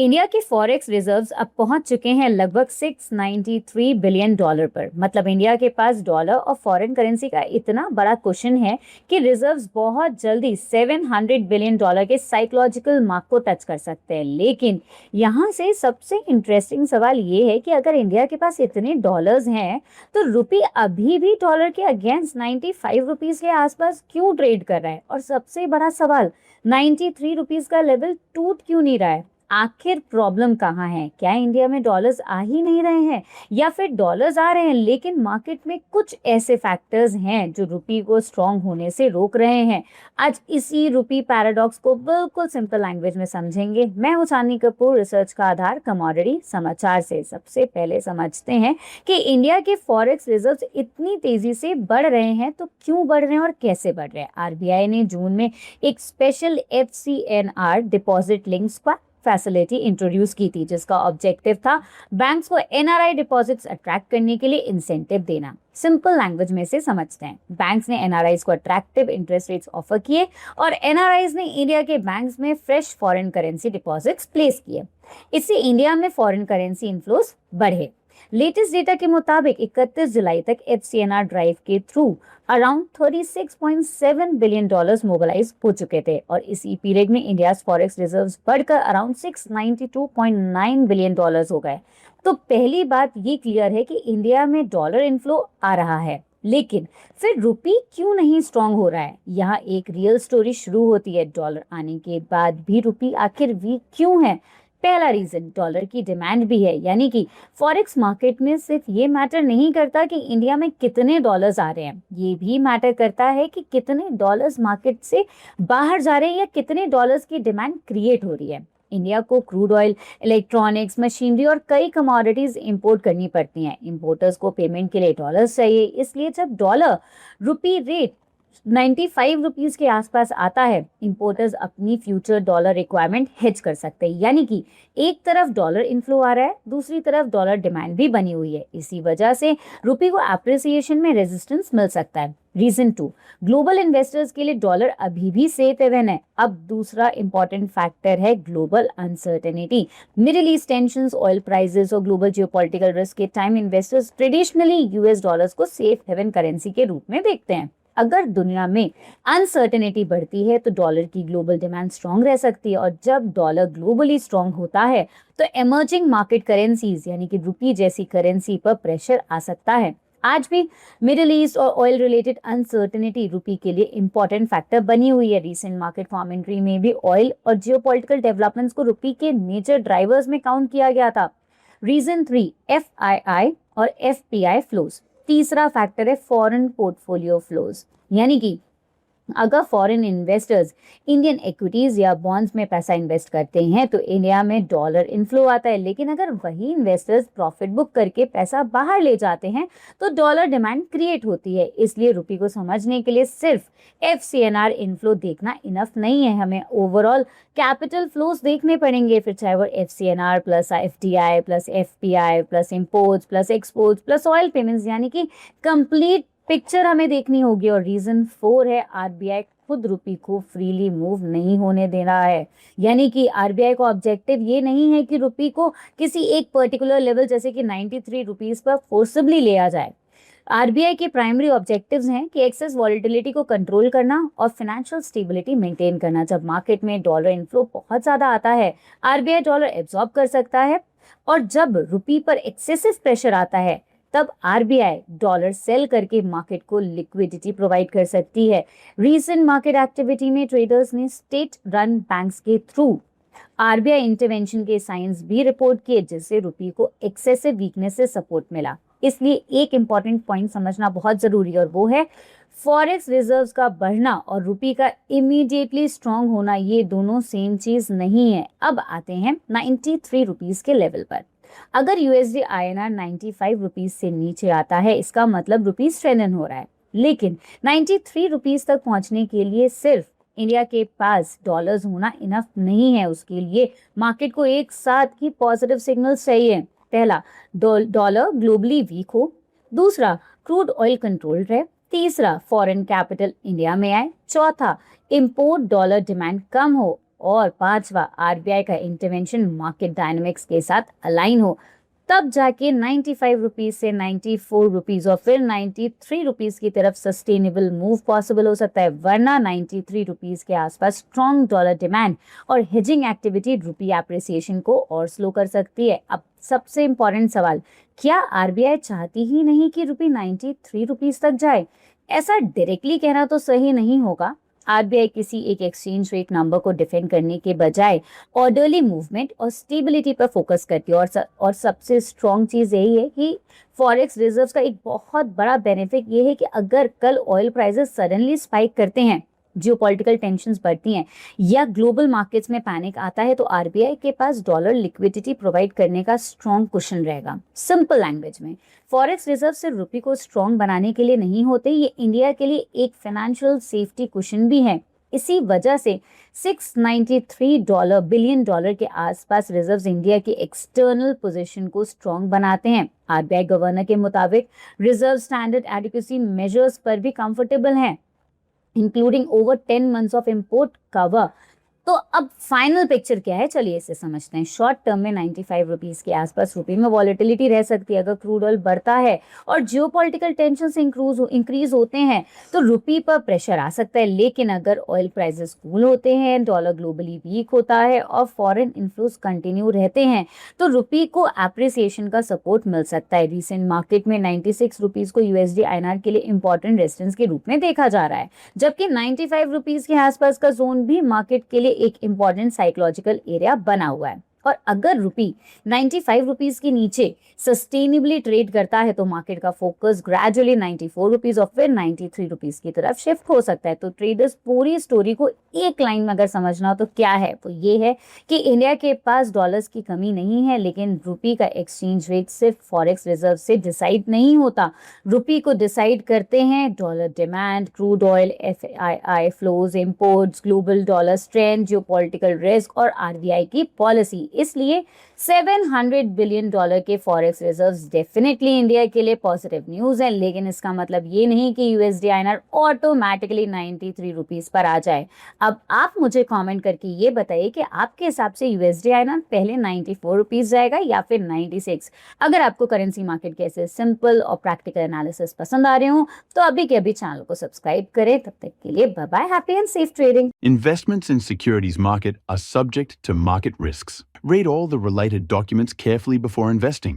India के forex reserves अब पहुंच चुके हैं लगभग $693 बिलियन पर। मतलब इंडिया के पास डॉलर और फॉरेन करेंसी का इतना बड़ा कुशन है कि रिजर्व्स बहुत जल्दी $700 बिलियन के साइकोलॉजिकल मार्क को टच कर सकते हैं। लेकिन यहाँ से सबसे इंटरेस्टिंग सवाल ये है कि अगर इंडिया के पास इतने डॉलर्स हैं तो रुपी अभी भी डॉलर के अगेंस्ट 95 रुपीज के आसपास क्यों ट्रेड कर रहा है? और सबसे बड़ा सवाल, 93 रुपीज का लेवल टूट क्यों नहीं रहा है? आखिर प्रॉब्लम कहाँ है? क्या इंडिया में डॉलर्स आ ही नहीं रहे हैं, या फिर डॉलर्स आ रहे हैं लेकिन मार्केट में कुछ ऐसे फैक्टर्स हैं जो रुपी को स्ट्रांग होने से रोक रहे हैं? आज इसी रुपी पैराडॉक्स को बिल्कुल सिंपल लैंग्वेज में समझेंगे। मैं हूं चांदनी कपूर, रिसर्च का आधार कमोडिटी समाचार से। सबसे पहले समझते हैं कि इंडिया के फॉरेक्स रिजर्व्स इतनी तेजी से बढ़ रहे हैं तो क्यों बढ़ रहे हैं और कैसे बढ़ रहे हैं। आरबीआई ने जून में एक special FCNR deposit link swap facility introduce की थी, जिसका ऑब्जेक्टिव था बैंक्स को एनआरआई डिपॉजिट्स अट्रैक्ट करने के लिए इंसेंटिव देना। सिंपल लैंग्वेज में से समझते हैं, बैंक्स ने एनआरआईज को अट्रैक्टिव इंटरेस्ट रेट्स ऑफर किए और एनआरआईज ने इंडिया के बैंक्स में fresh foreign currency deposits place किए। इससे इंडिया में फॉरेन करेंसी इनफ्लोस बढ़े। लेटेस्ट डेटा के मुताबिक 31 जुलाई तक FCNR ड्राइव के थ्रू अराउंड $36.7 बिलियन मोबिलाइज हो चुके थे और इसी पीरियड में इंडिया फॉरेक्स रिजर्व्स बढ़कर अराउंड $692.9 बिलियन हो गए। तो पहली बात ये क्लियर है कि इंडिया में डॉलर इनफ्लो आ रहा है, लेकिन फिर रुपी क्यों नहीं स्ट्रांग हो रहा है? यहाँ एक रियल स्टोरी शुरू होती है। डॉलर आने के बाद भी रुपी आखिर वीक क्यों है? पहला रीजन डॉलर की डिमांड भी है, यानी कि फॉरेक्स मार्केट में सिर्फ ये मैटर नहीं करता कि इंडिया में कितने डॉलर्स आ रहे हैं, ये भी मैटर करता है कि कितने डॉलर्स मार्केट से बाहर जा रहे हैं या कितने डॉलर्स की डिमांड क्रिएट हो रही है। इंडिया को क्रूड ऑयल, इलेक्ट्रॉनिक्स, मशीनरी और कई कमोडिटीज इंपोर्ट करनी पड़ती हैं। इंपोर्टर्स को पेमेंट के लिए डॉलर्स चाहिए, इसलिए जब डॉलर रुपी रेट 95 रुपीज के आसपास आता है, इंपोर्टर्स अपनी फ्यूचर डॉलर रिक्वायरमेंट हेज कर सकते हैं। यानी कि एक तरफ डॉलर इनफ्लो आ रहा है, दूसरी तरफ डॉलर डिमांड भी बनी हुई है। इसी वजह से रुपी को एप्रिसिएशन में रेजिस्टेंस मिल सकता है। रीजन 2, ग्लोबल इन्वेस्टर्स के लिए डॉलर अभी भी सेफ हेवन है। अब दूसरा इंपॉर्टेंट फैक्टर है global uncertainty. Middle east tensions, oil prices और ग्लोबल जियोपॉलिटिकल रिस्क के time investors traditionally US dollars को सेफ हेवन करेंसी के रूप में देखते हैं। अगर दुनिया में अनसर्टेनिटी बढ़ती है तो डॉलर की ग्लोबल डिमांड स्ट्रांग रह सकती है, और जब डॉलर ग्लोबली स्ट्रांग होता है तो इमर्जिंग मार्केट करेंसीज यानी कि रुपी जैसी करेंसी पर प्रेशर आ सकता है। आज भी मिडिल ईस्ट और ऑयल रिलेटेड अनसर्टेनिटी रुपी के लिए इंपॉर्टेंट फैक्टर बनी हुई है। रिसेंट मार्केट कमेंट्री में भी ऑयल और जियोपॉलिटिकल डेवलपमेंट्स को रुपी के मेजर ड्राइवर्स में काउंट किया गया था। रीजन 3, FII और FPI फ्लोज। तीसरा फैक्टर है फॉरेन पोर्टफोलियो फ्लोज, यानी कि अगर फॉरेन इन्वेस्टर्स इंडियन इक्विटीज या बॉन्ड्स में पैसा इन्वेस्ट करते हैं तो इंडिया में डॉलर इनफ्लो आता है। लेकिन अगर वही इन्वेस्टर्स प्रॉफिट बुक करके पैसा बाहर ले जाते हैं तो डॉलर डिमांड क्रिएट होती है। इसलिए रुपी को समझने के लिए सिर्फ FCNR इनफ्लो देखना इनफ नहीं है, हमें ओवरऑल कैपिटल फ्लोज देखने पड़ेंगे। फिर चाहे वो FCNR plus FDI plus FPI plus imports plus exports plus oil payments, यानी कि कंप्लीट पिक्चर हमें देखनी होगी। और रीजन 4 है आरबीआई खुद रुपी को फ्रीली मूव नहीं होने दे रहा है। यानी कि आरबीआई का ऑब्जेक्टिव ये नहीं है कि रुपी को किसी एक पर्टिकुलर लेवल जैसे कि 93 रुपीस पर फोर्सibly ले आ जाए। आरबीआई के प्राइमरी ऑब्जेक्टिव्स हैं कि एक्सेस वॉलेटिलिटी को कंट्रोल करना और फाइनेंशियल स्टेबिलिटी मेंटेन करना। जब मार्केट में डॉलर इनफ्लो बहुत ज्यादा आता है, आरबीआई डॉलर एब्जॉर्ब कर सकता है, और जब रुपी पर एक्सेसिव प्रेशर आता है तब आरबीआई डॉलर सेल करके मार्केट को लिक्विडिटी प्रोवाइड कर सकती है। रीसेंट मार्केट एक्टिविटी में ट्रेडर्स ने स्टेट रन बैंक्स के थ्रू आरबीआई इंटरवेंशन के साइंस भी रिपोर्ट किए, जिससे रुपी को एक्सेसिव वीकनेस से सपोर्ट मिला। इसलिए एक इंपॉर्टेंट पॉइंट समझना बहुत जरूरी है, और वो है फॉरेक्स रिजर्व्स का बढ़ना और रुपी का इमीडिएटली स्ट्रांग होना, ये दोनों सेम चीज नहीं है। अब आते हैं 93 रुपीस के लेवल पर। अगर USD INR 95 रुपीस से नीचे आता है, इसका मतलब रुपी स्ट्रेंथन हो रहा है। लेकिन 93 रुपीस तक पहुंचने के लिए सिर्फ इंडिया के पास डॉलर्स होना इनफ नहीं है। उसके लिए मार्केट को एक साथ ही पॉजिटिव सिग्नल्स चाहिए। पहला, डॉलर ग्लोबली वीक हो। दूसरा, क्रूड ऑयल कंट्रोल रहे। तीसरा, फॉरेन कैपिटल इंडिया में आए। चौथा, इंपोर्ट डॉलर डिमांड कम हो। और पांचवा आरबीआई का इंटरवेंशन मार्केट डायनामिक्स के साथ अलाइन हो, तब जाके 95 रुपीज से 94 रुपीज और फिर 93 रुपीज की तरफ सस्टेनेबल मूव पॉसिबल हो सकता है, वरना 93 रुपीज के आसपास स्ट्रॉन्ग डॉलर डिमांड और हेजिंग एक्टिविटी रुपी एप्रिसिएशन को और स्लो कर सकती है। अब सबसे इंपॉर्टेंट सवाल, क्या आरबीआई चाहती ही नहीं कि रुपी 93 रुपीज तक जाए? ऐसा डायरेक्टली कहना तो सही नहीं होगा। आरबीआई किसी एक एक्सचेंज रेट नंबर को डिफेंड करने के बजाय ऑर्डरली मूवमेंट और स्टेबिलिटी पर फोकस करती है, और सबसे स्ट्रॉन्ग चीज यही है कि फॉरेक्स रिजर्व्स का एक बहुत बड़ा बेनिफिट ये है कि अगर कल ऑयल प्राइसेस सडनली स्पाइक करते हैं, जियोपॉलिटिकल टेंशंस बढ़ती हैं या ग्लोबल मार्केट्स में पैनिक आता है, तो आरबीआई के पास डॉलर लिक्विडिटी प्रोवाइड करने का स्ट्रॉन्ग कुशन रहेगा। सिंपल लैंग्वेज में, फॉरेक्स रिजर्व सिर्फ रुपये को स्ट्रॉन्ग बनाने के लिए नहीं होते, ये इंडिया के लिए एक फाइनेंशियल सेफ्टी कुशन भी है। इसी वजह से $693 बिलियन के आसपास रिजर्व्स इंडिया की एक्सटर्नल पोजीशन को स्ट्रॉन्ग बनाते हैं। आरबीआई गवर्नर के मुताबिक रिजर्व स्टैंडर्ड एडिक्वेसी मेजर्स पर भी कंफर्टेबल हैं, including over 10 months of import cover. तो अब फाइनल पिक्चर क्या है, चलिए इसे समझते हैं। शॉर्ट टर्म में 95 रुपीज के आसपास रुपये में वॉलेटिलिटी रह सकती है। अगर क्रूड ऑयल बढ़ता है और जियोपॉलिटिकल टेंशन इंक्रीज होते हैं तो रुपये पर प्रेशर आ सकता है, लेकिन अगर ऑयल प्राइसेस कूल होते हैं, डॉलर ग्लोबली वीक होता है और फॉरेन इन्फ्लोज कंटिन्यू रहते हैं तो रुपये को एप्रिसिएशन का सपोर्ट मिल सकता है। रिसेंट मार्केट में 96 रुपीज को यूएसडी आईएनआर के लिए इंपॉर्टेंट रेजिस्टेंस के रूप में देखा जा रहा है, जबकि 95 रुपीज के आसपास का जोन भी मार्केट के लिए एक इंपॉर्टेंट साइकोलॉजिकल एरिया बना हुआ है। और अगर रुपी 95 रुपीज के नीचे सस्टेनेबली ट्रेड करता है तो मार्केट का फोकस ग्रेजुअली 94 रुपीज और फिर 93 रुपीज की तरफ शिफ्ट हो सकता है। तो ट्रेडर्स पूरी स्टोरी को एक लाइन में अगर समझना हो तो क्या है, तो ये है कि इंडिया के पास डॉलर्स की कमी नहीं है, लेकिन रुपी का एक्सचेंज रेट सिर्फ फॉरेक्स रिजर्व से डिसाइड नहीं होता। रुपी को डिसाइड करते हैं dollar demand, crude oil, FII flows, imports, global dollar strength, geopolitical risk और आरबीआई की पॉलिसी। इसलिए $700 बिलियन के फॉरेक्स रिजर्व्स डेफिनेटली इंडिया के लिए पॉजिटिव न्यूज है, लेकिन इसका मतलब ये नहीं कि USD INR automatically 93 rupees per आ जाए। अब आप मुझे कमेंट करके ये बताइए कि आपके हिसाब से यूएसडी आईएनआर पहले 94 रुपीज जाएगा या फिर 96। अगर आपको करेंसी मार्केट के ऐसे सिंपल और प्रैक्टिकल एनालिसिस पसंद आ रहे हो तो अभी के अभी चैनल को सब्सक्राइब करें। तब तक के लिए bye bye, happy and safe trading. Investments in securities market are subject to market risks. Read all the related documents carefully before investing.